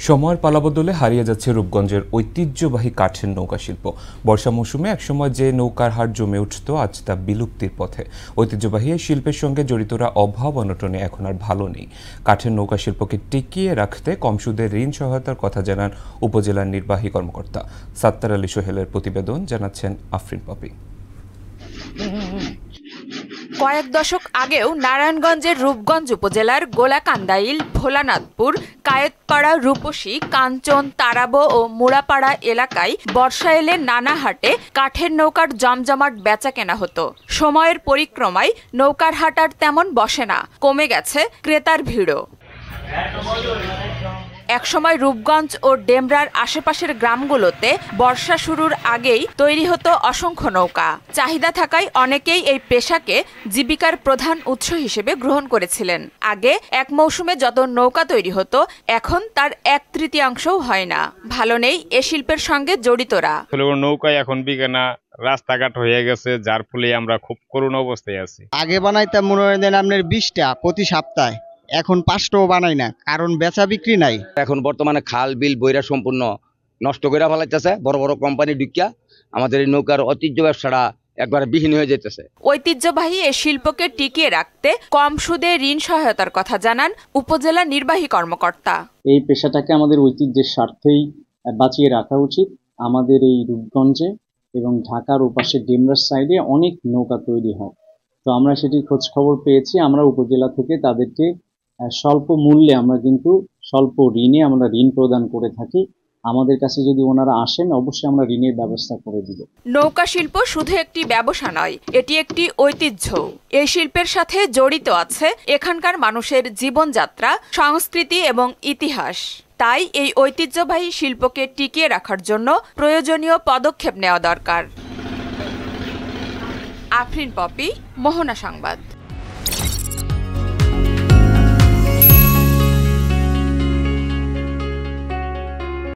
সময়ের পালাবদলে হারিয়ে যাচ্ছে রূপগঞ্জের ঐতিহ্যবাহী কাঠের নৌকা শিল্প। বর্ষা মৌসুমে একসময় যে নৌকার হাট জমে উঠত, আজ তা বিলুপ্তির পথে। ঐতিহ্যবাহী এই শিল্পের সঙ্গে জড়িতরা অভাব অনটনে এখন আর ভালো নেই। কাঠের নৌকা শিল্পকে টিকিয়ে রাখতে কম সুদে ঋণ সহায়তার কথা জানান উপজেলার নির্বাহী কর্মকর্তা সাত্তার আলী সোহেলের প্রতিবেদন, জানাচ্ছেন আফরিন পপি। কয়েক দশক আগেও নারায়ণগঞ্জের রূপগঞ্জ উপজেলার গোলাকান্দাইল, ভোলানাথপুর, কায়েতপাড়া, রূপসী, কাঞ্চন, তারাবো ও মুড়াপাড়া এলাকায় বর্ষা এলে নানা হাটে কাঠের নৌকার জমজমাট বেচা কেনা হতো। সময়ের পরিক্রমায় নৌকার হাট আর তেমন বসে না, কমে গেছে ক্রেতার ভিড়ও। একসময় রূপগঞ্জ ও ডেমরার আশেপাশের গ্রামগুলোতে বর্ষা শুরুর আগেই তৈরি হতো অসংখ্য নৌকা। চাহিদা থাকায় অনেকেই এই পেশাকে জীবিকার প্রধান উৎস হিসেবে গ্রহণ করেছিলেন। আগে এক মৌসুমে যত নৌকা তৈরি হতো, এখন তার 1/3 হয় না। ভালো নেই এ শিল্পের সঙ্গে জড়িতরা। নৌকায় এখন বিকে না, রাস্তাঘাট হয়ে গেছে, যার ফলে আমরা খুব করুণ অবস্থায় আছি। আগে বানাইতাম মনে হয় আপনার 20টা প্রতি সপ্তাহে, এখন 5টাও বানাই না, কারণ বেচা বিক্রি নাই। এখন বর্তমানে খাল বিল বইরা সম্পূর্ণ নষ্ট করে ফেলাইতেছে বড় বড় কোম্পানি ঢুকিয়া। আমাদের এই নৌকার ঐতিহ্য ব্যবসাটা একবারে বিহীন হয়ে যেতেছে। ঐতিহ্যবাহী এই শিল্পকে টিকিয়ে রাখতে কম সুদে ঋণ সহায়তার কথা জানান উপজেলা নির্বাহী কর্মকর্তা। এই পেশাটাকে আমাদের ঐতিহ্যের স্বার্থেই বাঁচিয়ে রাখা উচিত। আমাদের এই রূপগঞ্জে এবং ঢাকার ওপাশে ডেমরার সাইডে অনেক নৌকা তৈরি হয়, তো আমরা সেটি খোঁজ খবর পেয়েছি। আমরা উপজেলা থেকে তাদেরকে স্বল্প মূল্যে স্বল্প ঋণে আমরা ঋণ প্রদান করে থাকি। আমাদের কাছে যদি ওনারা আসেন, অবশ্যই আমরা ঋণের ব্যবস্থা করে দিব। নৌকা শিল্প শুধু একটি ব্যবসা নয়, এটি একটি ঐতিহ্য। এই শিল্পের সাথে জড়িত আছে এখানকার মানুষের জীবনযাত্রা, সংস্কৃতি এবং ইতিহাস। তাই এই ঐতিহ্যবাহী শিল্পকে টিকিয়ে রাখার জন্য প্রয়োজনীয় পদক্ষেপ নেওয়া দরকার। আফরিন পপি, মোহনা সংবাদ।